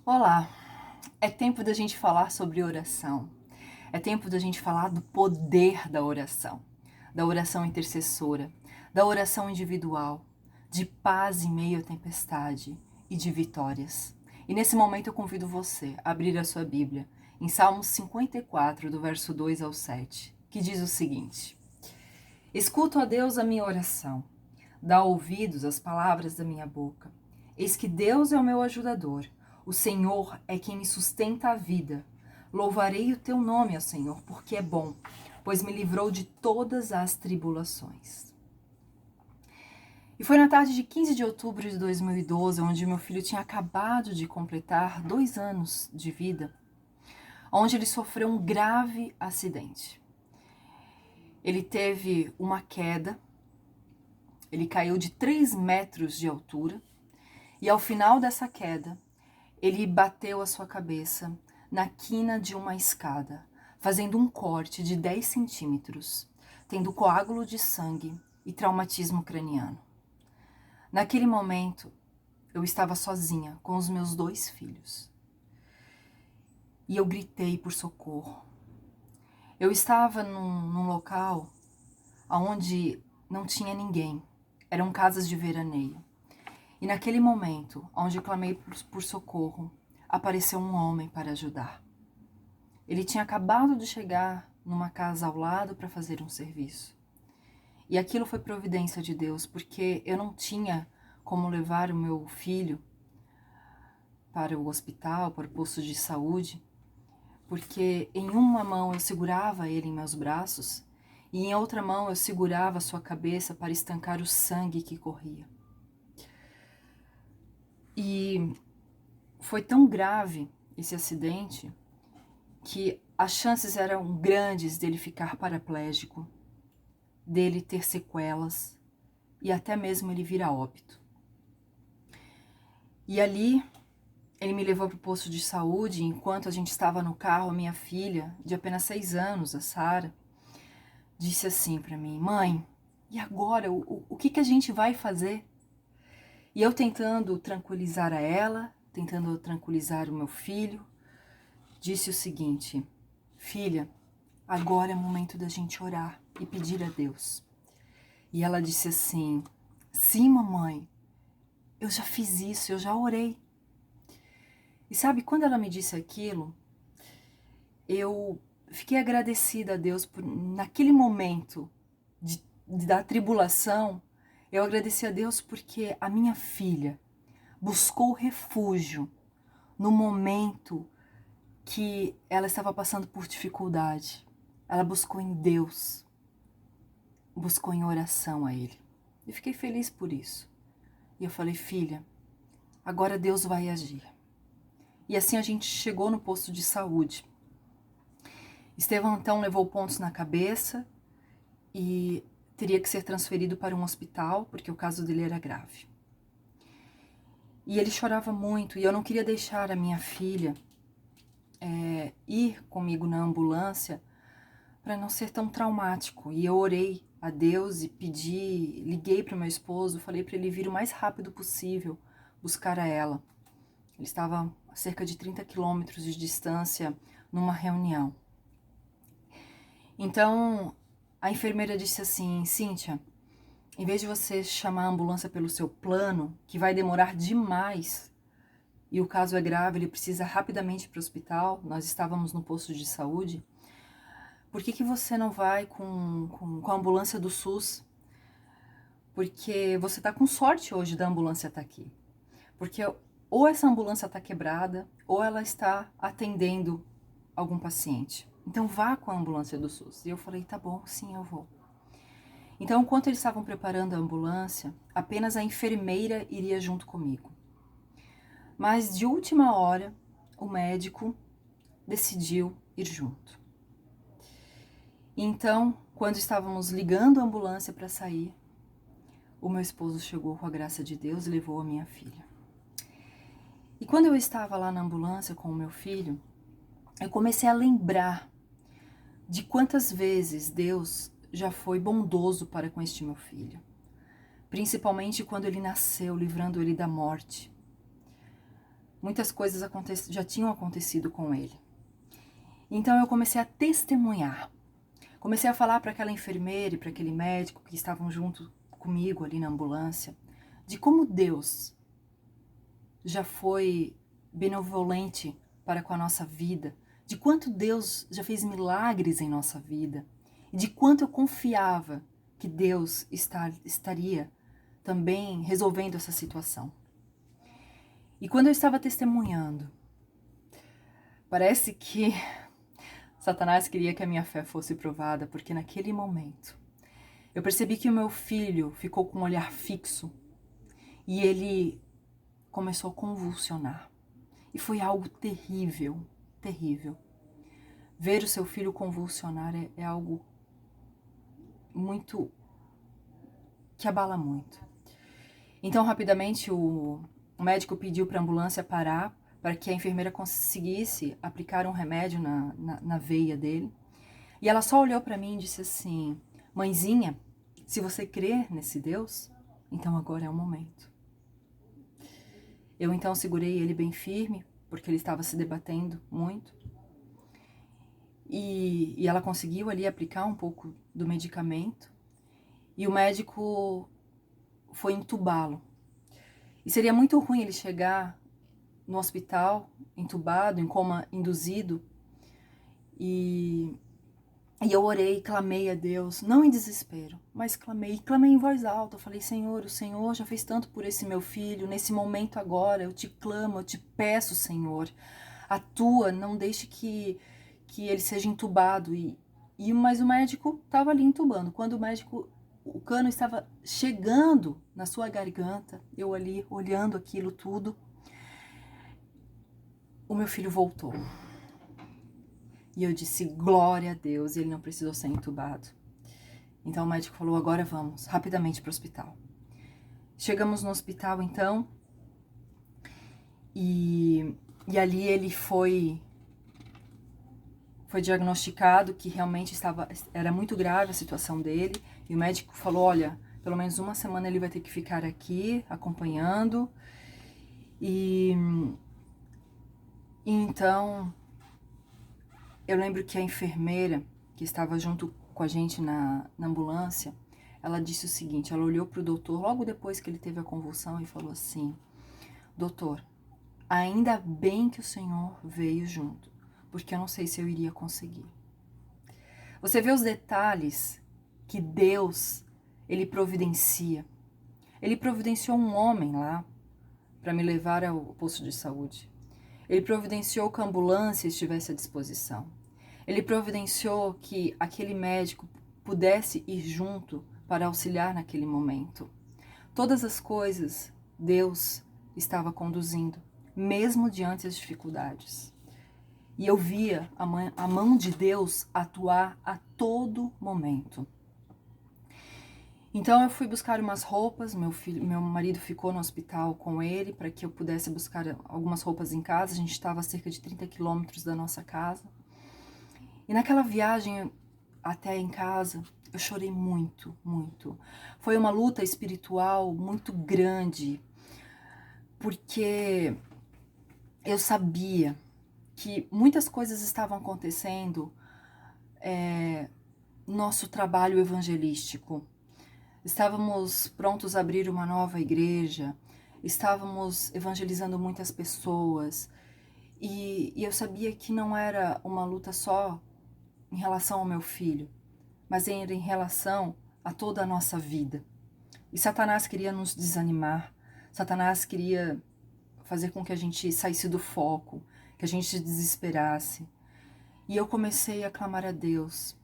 Olá, é tempo da gente falar sobre oração. É tempo da gente falar do poder da oração intercessora, da oração individual, de paz em meio à tempestade e de vitórias. E nesse momento eu convido você a abrir a sua Bíblia em Salmos 54, do verso 2 ao 7, que diz o seguinte: Escuto a Deus a minha oração, dá ouvidos às palavras da minha boca. Eis que Deus é o meu ajudador, o Senhor é quem me sustenta a vida. Louvarei o teu nome, ó Senhor, porque é bom, pois me livrou de todas as tribulações. E foi na tarde de 15 de outubro de 2012, onde meu filho tinha acabado de completar 2 anos de vida, onde ele sofreu um grave acidente. Ele teve uma queda, ele caiu de 3 metros de altura, e ao final dessa queda, ele bateu a sua cabeça na quina de uma escada, fazendo um corte de 10 centímetros, tendo coágulo de sangue e traumatismo craniano. Naquele momento, eu estava sozinha com os meus 2 filhos. E eu gritei por socorro. Eu estava num local onde não tinha ninguém. Eram casas de veraneio. E naquele momento, onde eu clamei por socorro, apareceu um homem para ajudar. Ele tinha acabado de chegar numa casa ao lado para fazer um serviço. E aquilo foi providência de Deus, porque eu não tinha como levar o meu filho para o hospital, para o posto de saúde, porque em uma mão eu segurava ele em meus braços e em outra mão eu segurava a sua cabeça para estancar o sangue que corria. E foi tão grave esse acidente que as chances eram grandes dele ficar paraplégico, dele ter sequelas e até mesmo ele vir a óbito. E ali ele me levou para o posto de saúde. Enquanto a gente estava no carro, a minha filha, de apenas 6 anos, a Sara, disse assim para mim: mãe, e agora? O que a gente vai fazer? E eu tentando tranquilizar a ela, tentando tranquilizar o meu filho, disse o seguinte: filha, agora é o momento da gente orar e pedir a Deus. E ela disse assim: sim, mamãe, eu já fiz isso, eu já orei. E sabe, quando ela me disse aquilo, eu fiquei agradecida a Deus por, naquele momento da tribulação, eu agradeci a Deus porque a minha filha buscou refúgio no momento que ela estava passando por dificuldade. Ela buscou em Deus, buscou em oração a Ele. E fiquei feliz por isso. E eu falei: filha, agora Deus vai agir. E assim a gente chegou no posto de saúde. Estevão então levou pontos na cabeça e teria que ser transferido para um hospital, porque o caso dele era grave. E ele chorava muito, e eu não queria deixar a minha filha ir comigo na ambulância para não ser tão traumático. E eu orei a Deus e pedi, liguei para o meu esposo, falei para ele vir o mais rápido possível buscar a ela. Ele estava a cerca de 30 quilômetros de distância numa reunião. Então, a enfermeira disse assim: Cíntia, em vez de você chamar a ambulância pelo seu plano, que vai demorar demais, e o caso é grave, ele precisa rapidamente para o hospital, nós estávamos no posto de saúde, por que você não vai com a ambulância do SUS? Porque você está com sorte hoje da ambulância estar aqui. Porque ou essa ambulância está quebrada, ou ela está atendendo algum paciente. Então vá com a ambulância do SUS. E eu falei: tá bom, sim, eu vou. Então, enquanto eles estavam preparando a ambulância, apenas a enfermeira iria junto comigo. Mas de última hora, o médico decidiu ir junto. Então, quando estávamos ligando a ambulância para sair, o meu esposo chegou com a graça de Deus e levou a minha filha. E quando eu estava lá na ambulância com o meu filho, eu comecei a lembrar de quantas vezes Deus já foi bondoso para com este meu filho. Principalmente quando ele nasceu, livrando ele da morte. muitas coisas já tinham acontecido com ele. Então eu comecei a testemunhar. Comecei a falar para aquela enfermeira e para aquele médico que estavam junto comigo ali na ambulância, de como Deus já foi benevolente para com a nossa vida, de quanto Deus já fez milagres em nossa vida, e de quanto eu confiava que Deus estaria também resolvendo essa situação. E quando eu estava testemunhando, parece que Satanás queria que a minha fé fosse provada, porque naquele momento eu percebi que o meu filho ficou com um olhar fixo e ele começou a convulsionar. E foi algo terrível, terrível. Ver o seu filho convulsionar é algo muito, que abala muito. Então, rapidamente, o médico pediu para a ambulância parar para que a enfermeira conseguisse aplicar um remédio na veia dele. E ela só olhou para mim e disse assim: mãezinha, se você crer nesse Deus, então agora é o momento. Eu então segurei ele bem firme, porque ele estava se debatendo muito. E ela conseguiu ali aplicar um pouco do medicamento. E o médico foi entubá-lo. E seria muito ruim ele chegar no hospital, entubado, em coma induzido. E eu orei, clamei a Deus, não em desespero, mas clamei em voz alta. Eu falei: Senhor, o Senhor já fez tanto por esse meu filho, nesse momento agora, eu te clamo, eu te peço, Senhor, atua, não deixe que ele seja entubado. Mas o médico estava ali entubando. Quando o cano estava chegando na sua garganta, eu ali olhando aquilo tudo, o meu filho voltou. E eu disse: glória a Deus, e ele não precisou ser entubado. Então o médico falou: agora vamos rapidamente para o hospital. Chegamos no hospital então, e ali ele foi diagnosticado que realmente era muito grave a situação dele. E o médico falou: olha, pelo menos uma semana ele vai ter que ficar aqui acompanhando. E então eu lembro que a enfermeira que estava junto com a gente na ambulância, ela disse o seguinte, ela olhou para o doutor logo depois que ele teve a convulsão e falou assim: doutor, ainda bem que o senhor veio junto, porque eu não sei se eu iria conseguir. Você vê os detalhes que Deus, ele providencia. Ele providenciou um homem lá para me levar ao posto de saúde. Ele providenciou que a ambulância estivesse à disposição. Ele providenciou que aquele médico pudesse ir junto para auxiliar naquele momento. Todas as coisas Deus estava conduzindo, mesmo diante das dificuldades. E eu via a mão de Deus atuar a todo momento. Então eu fui buscar umas roupas, meu marido ficou no hospital com ele para que eu pudesse buscar algumas roupas em casa. A gente estava a cerca de 30 quilômetros da nossa casa. E naquela viagem até em casa, eu chorei muito, muito. Foi uma luta espiritual muito grande, porque eu sabia que muitas coisas estavam acontecendo no nosso trabalho evangelístico. Estávamos prontos a abrir uma nova igreja, estávamos evangelizando muitas pessoas, e eu sabia que não era uma luta só em relação ao meu filho, mas era em relação a toda a nossa vida. E Satanás queria nos desanimar, Satanás queria fazer com que a gente saísse do foco, que a gente se desesperasse. E eu comecei a clamar a Deus,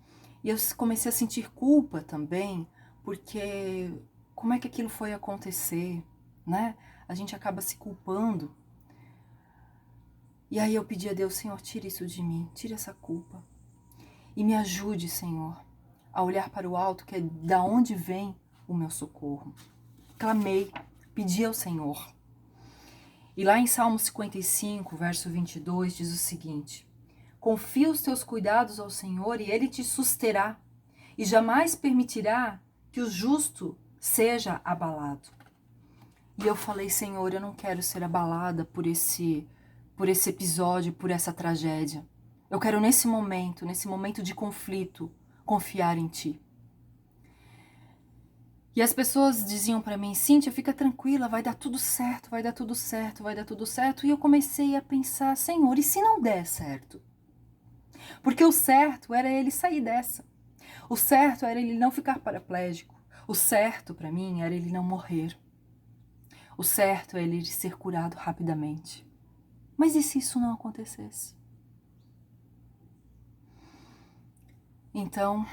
e eu comecei a sentir culpa também, porque como é que aquilo foi acontecer, né? A gente acaba se culpando. E aí eu pedi a Deus: Senhor, tira isso de mim, tira essa culpa. E me ajude, Senhor, a olhar para o alto, que é da onde vem o meu socorro. Clamei, pedi ao Senhor. E lá em Salmo 55, verso 22, diz o seguinte: confia os teus cuidados ao Senhor e Ele te susterá, e jamais permitirá que o justo seja abalado. E eu falei, Senhor, eu não quero ser abalada por esse episódio, por essa tragédia. Eu quero nesse momento de conflito, confiar em Ti. E as pessoas diziam pra mim, Cíntia, fica tranquila, vai dar tudo certo, vai dar tudo certo, vai dar tudo certo. E eu comecei a pensar, Senhor, e se não der certo? Porque o certo era ele sair dessa. O certo era ele não ficar paraplégico. O certo pra mim era ele não morrer. O certo é ele ser curado rapidamente. Mas e se isso não acontecesse? Então,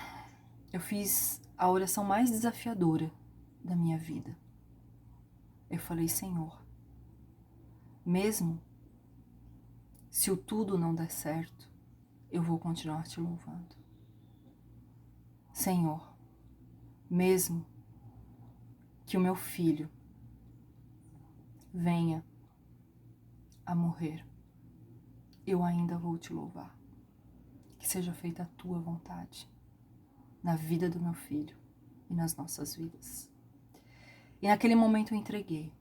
eu fiz a oração mais desafiadora da minha vida. Eu falei, Senhor, mesmo se o tudo não der certo, eu vou continuar te louvando. Senhor, mesmo que o meu filho venha a morrer, eu ainda vou te louvar. Que seja feita a tua vontade na vida do meu filho e nas nossas vidas. E naquele momento eu entreguei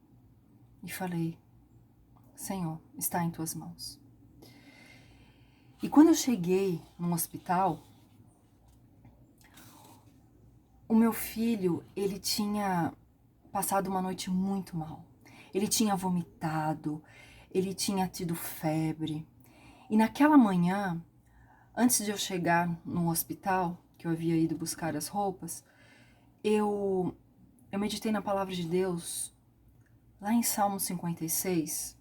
e falei, Senhor, está em tuas mãos. E quando eu cheguei no hospital, o meu filho, ele tinha passado uma noite muito mal. Ele tinha vomitado, ele tinha tido febre. E naquela manhã, antes de eu chegar no hospital, que eu havia ido buscar as roupas, eu meditei na palavra de Deus, lá em Salmo 56,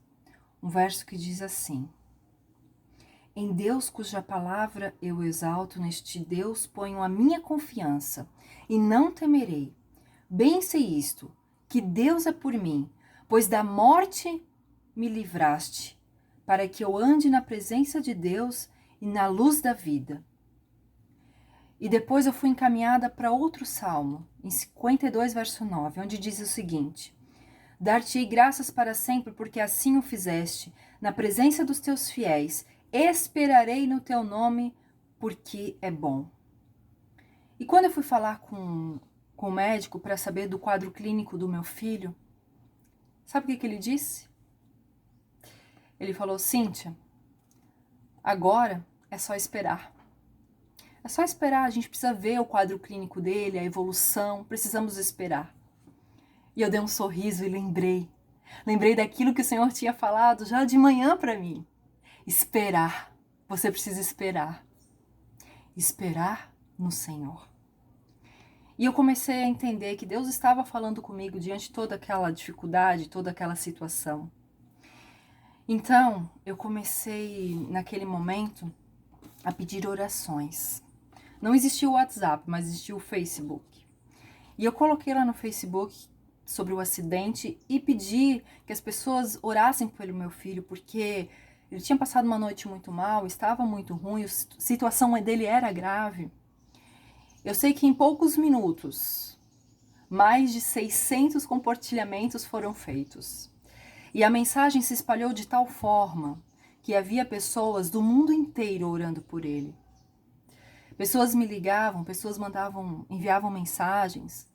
um verso que diz assim, em Deus cuja palavra eu exalto, neste Deus ponho a minha confiança, e não temerei. Bem sei isto, que Deus é por mim, pois da morte me livraste, para que eu ande na presença de Deus e na luz da vida. E depois eu fui encaminhada para outro salmo, em 52, verso 9, onde diz o seguinte, dar-te-ei graças para sempre, porque assim o fizeste, na presença dos teus fiéis, esperarei no teu nome, porque é bom. E quando eu fui falar com o médico para saber do quadro clínico do meu filho, sabe o que ele disse? Ele falou, Cíntia, agora é só esperar. É só esperar, a gente precisa ver o quadro clínico dele, a evolução, precisamos esperar. E eu dei um sorriso e lembrei daquilo que o Senhor tinha falado já de manhã para mim. Esperar, você precisa esperar. Esperar no Senhor. E eu comecei a entender que Deus estava falando comigo diante de toda aquela dificuldade, toda aquela situação. Então, eu comecei, naquele momento, a pedir orações. Não existia o WhatsApp, mas existia o Facebook. E eu coloquei lá no Facebook sobre o acidente e pedi que as pessoas orassem pelo meu filho, porque ele tinha passado uma noite muito mal, estava muito ruim, a situação dele era grave. Eu sei que em poucos minutos, mais de 600 compartilhamentos foram feitos. E a mensagem se espalhou de tal forma que havia pessoas do mundo inteiro orando por ele. Pessoas me ligavam, pessoas enviavam mensagens.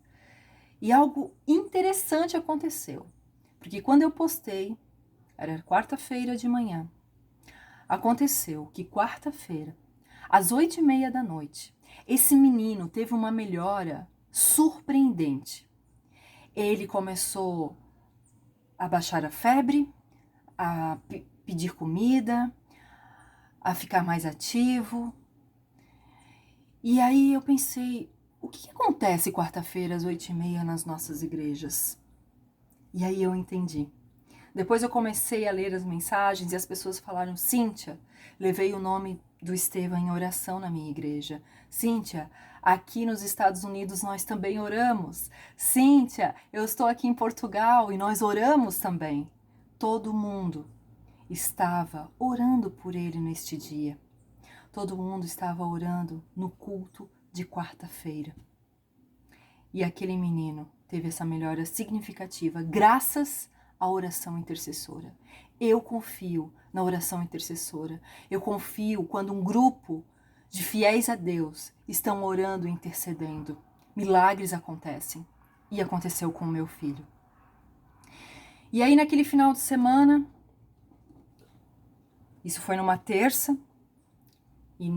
E algo interessante aconteceu. Porque quando eu postei, era quarta-feira de manhã, aconteceu que quarta-feira, às 8h30 da noite, esse menino teve uma melhora surpreendente. Ele começou a baixar a febre, a pedir comida, a ficar mais ativo. E aí eu pensei, o que acontece quarta-feira às 8h30 nas nossas igrejas? E aí eu entendi. Depois eu comecei a ler as mensagens e as pessoas falaram, Cíntia, levei o nome do Estevão em oração na minha igreja. Cíntia, aqui nos Estados Unidos nós também oramos. Cíntia, eu estou aqui em Portugal e nós oramos também. Todo mundo estava orando por ele neste dia. Todo mundo estava orando no culto de quarta-feira. E aquele menino teve essa melhora significativa graças à oração intercessora. Eu confio na oração intercessora. Eu confio quando um grupo de fiéis a Deus estão orando e intercedendo. Milagres acontecem. E aconteceu com o meu filho. E aí naquele final de semana, isso foi numa terça, e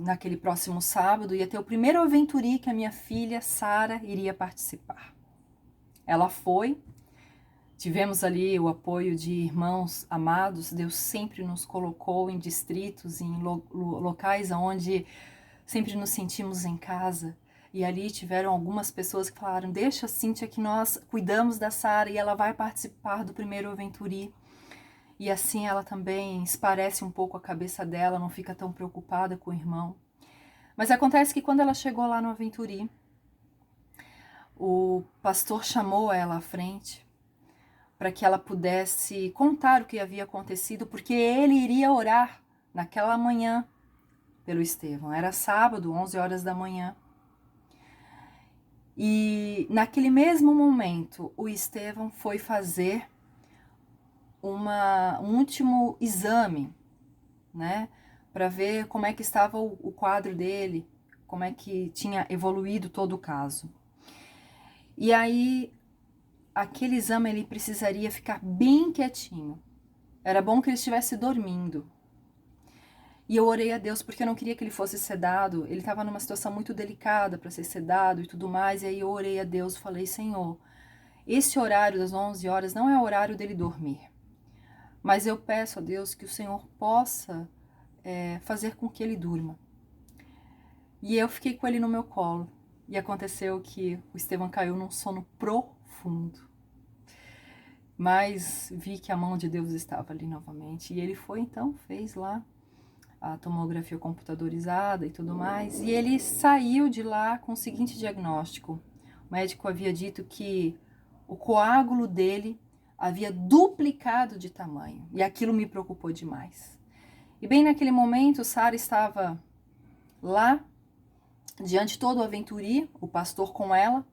naquele próximo sábado ia ter o primeiro Aventuri que a minha filha, Sara, iria participar. Ela foi, tivemos ali o apoio de irmãos amados, Deus sempre nos colocou em distritos, em locais onde sempre nos sentimos em casa. E ali tiveram algumas pessoas que falaram, deixa a Cíntia que nós cuidamos da Sara e ela vai participar do primeiro Aventuri. E assim ela também esparece um pouco a cabeça dela, não fica tão preocupada com o irmão. Mas acontece que quando ela chegou lá no Aventuri, o pastor chamou ela à frente para que ela pudesse contar o que havia acontecido, porque ele iria orar naquela manhã pelo Estevão. Era sábado, 11 horas da manhã. E naquele mesmo momento, o Estevão foi fazer um último exame, né, para ver como é que estava o quadro dele, como é que tinha evoluído todo o caso. E aí, aquele exame ele precisaria ficar bem quietinho. Era bom que ele estivesse dormindo. E eu orei a Deus porque eu não queria que ele fosse sedado. Ele estava numa situação muito delicada para ser sedado e tudo mais. E aí eu orei a Deus e falei, Senhor, esse horário das 11 horas não é o horário dele dormir. Mas eu peço a Deus que o Senhor possa fazer com que ele durma. E eu fiquei com ele no meu colo. E aconteceu que o Estevão caiu num sono profundo. Mas vi que a mão de Deus estava ali novamente. E ele foi então, fez lá a tomografia computadorizada e tudo mais. E ele saiu de lá com o seguinte diagnóstico. O médico havia dito que o coágulo dele havia duplicado de tamanho. E aquilo me preocupou demais. E bem naquele momento, Sara estava lá, diante de todo o Aventuri, o pastor com ela.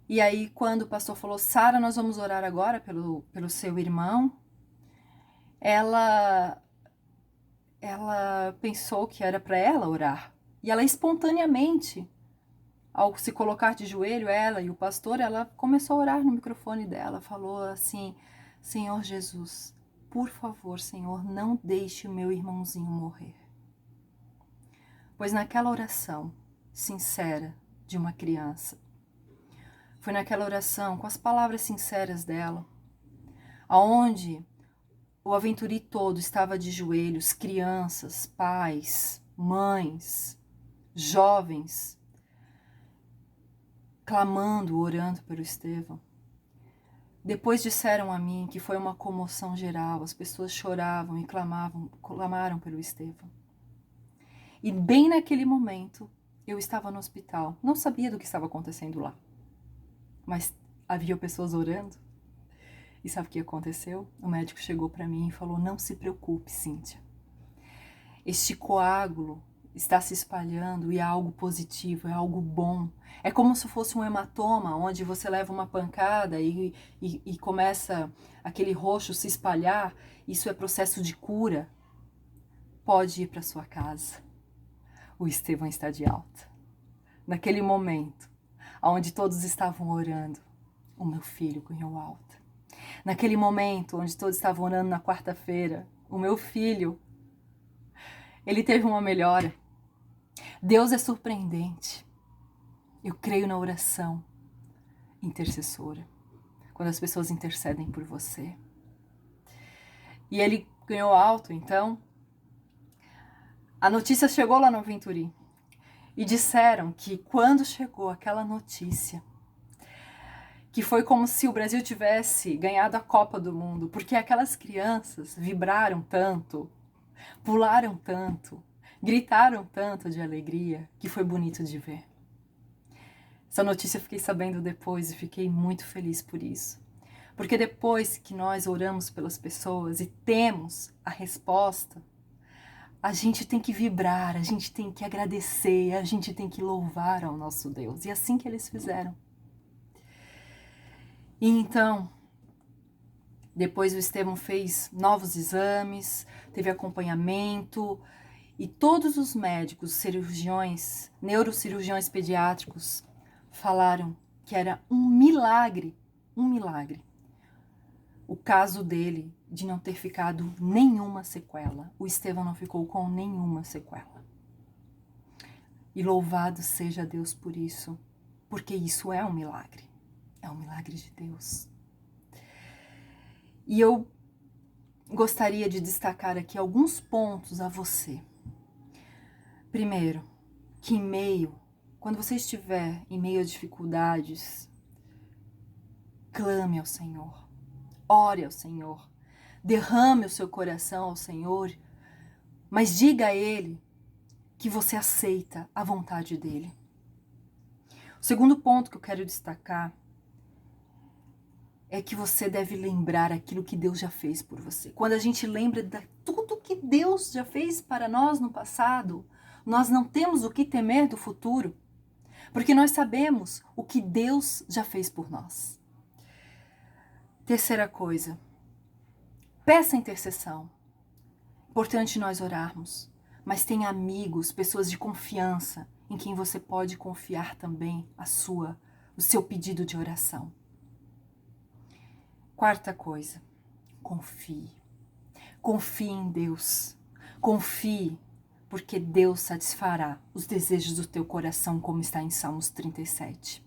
E aí, quando o pastor falou, Sara, nós vamos orar agora pelo seu irmão, ela pensou que era para ela orar. E ela espontaneamente, ao se colocar de joelho, ela e o pastor, ela começou a orar no microfone dela, falou assim, Senhor Jesus, por favor, Senhor, não deixe o meu irmãozinho morrer. Pois naquela oração sincera de uma criança, foi naquela oração, com as palavras sinceras dela, aonde o Aventuri todo estava de joelhos, crianças, pais, mães, jovens, clamando, orando pelo Estevão. Depois disseram a mim que foi uma comoção geral, as pessoas choravam e clamaram pelo Estevão. E bem naquele momento, eu estava no hospital, não sabia do que estava acontecendo lá, mas havia pessoas orando. E sabe o que aconteceu? O médico chegou para mim e falou, não se preocupe, Cíntia. Este coágulo está se espalhando e é algo positivo, é algo bom. É como se fosse um hematoma, onde você leva uma pancada e começa aquele roxo se espalhar. Isso é processo de cura. Pode ir para sua casa. O Estevão está de alta. Naquele momento, onde todos estavam orando, o meu filho ganhou alta. Naquele momento, onde todos estavam orando na quarta-feira, o meu filho, ele teve uma melhora. Deus é surpreendente. Eu creio na oração intercessora, quando as pessoas intercedem por você. E ele ganhou alto, então. A notícia chegou lá no Aventuri. E disseram que quando chegou aquela notícia, que foi como se o Brasil tivesse ganhado a Copa do Mundo, porque aquelas crianças vibraram tanto, pularam tanto, gritaram tanto de alegria, que foi bonito de ver. Essa notícia eu fiquei sabendo depois e fiquei muito feliz por isso. Porque depois que nós oramos pelas pessoas e temos a resposta, a gente tem que vibrar, a gente tem que agradecer, a gente tem que louvar ao nosso Deus. E assim que eles fizeram. E então, depois o Estevão fez novos exames, teve acompanhamento, e todos os médicos, cirurgiões, neurocirurgiões pediátricos, falaram que era um milagre, o caso dele de não ter ficado nenhuma sequela. O Estevão não ficou com nenhuma sequela. E louvado seja Deus por isso, porque isso é um milagre. É um milagre de Deus. E eu gostaria de destacar aqui alguns pontos a você. Primeiro, que quando você estiver em meio a dificuldades, clame ao Senhor, ore ao Senhor, derrame o seu coração ao Senhor, mas diga a Ele que você aceita a vontade dEle. O segundo ponto que eu quero destacar é que você deve lembrar aquilo que Deus já fez por você. Quando a gente lembra de tudo que Deus já fez para nós no passado, nós não temos o que temer do futuro, porque nós sabemos o que Deus já fez por nós. Terceira coisa, peça intercessão. Importante nós orarmos, mas tenha amigos, pessoas de confiança, em quem você pode confiar também o seu pedido de oração. Quarta coisa, confie. Confie em Deus. Confie, porque Deus satisfará os desejos do teu coração, como está em Salmos 37.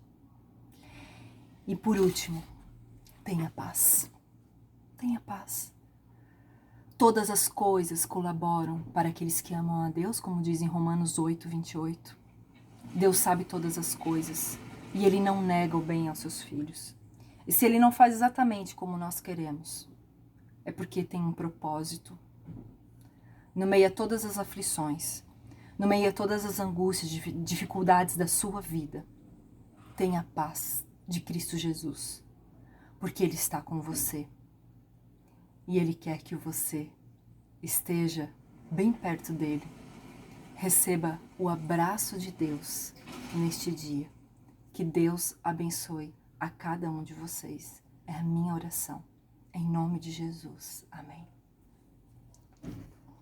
E por último, tenha paz. Tenha paz. Todas as coisas colaboram para aqueles que amam a Deus, como diz em Romanos 8, 28. Deus sabe todas as coisas e Ele não nega o bem aos seus filhos. E se Ele não faz exatamente como nós queremos, é porque tem um propósito. No meio a todas as aflições, no meio a todas as angústias, dificuldades da sua vida, tenha a paz de Cristo Jesus, porque Ele está com você. E Ele quer que você esteja bem perto dEle. Receba o abraço de Deus neste dia. Que Deus abençoe a cada um de vocês. É a minha oração. Em nome de Jesus. Amém.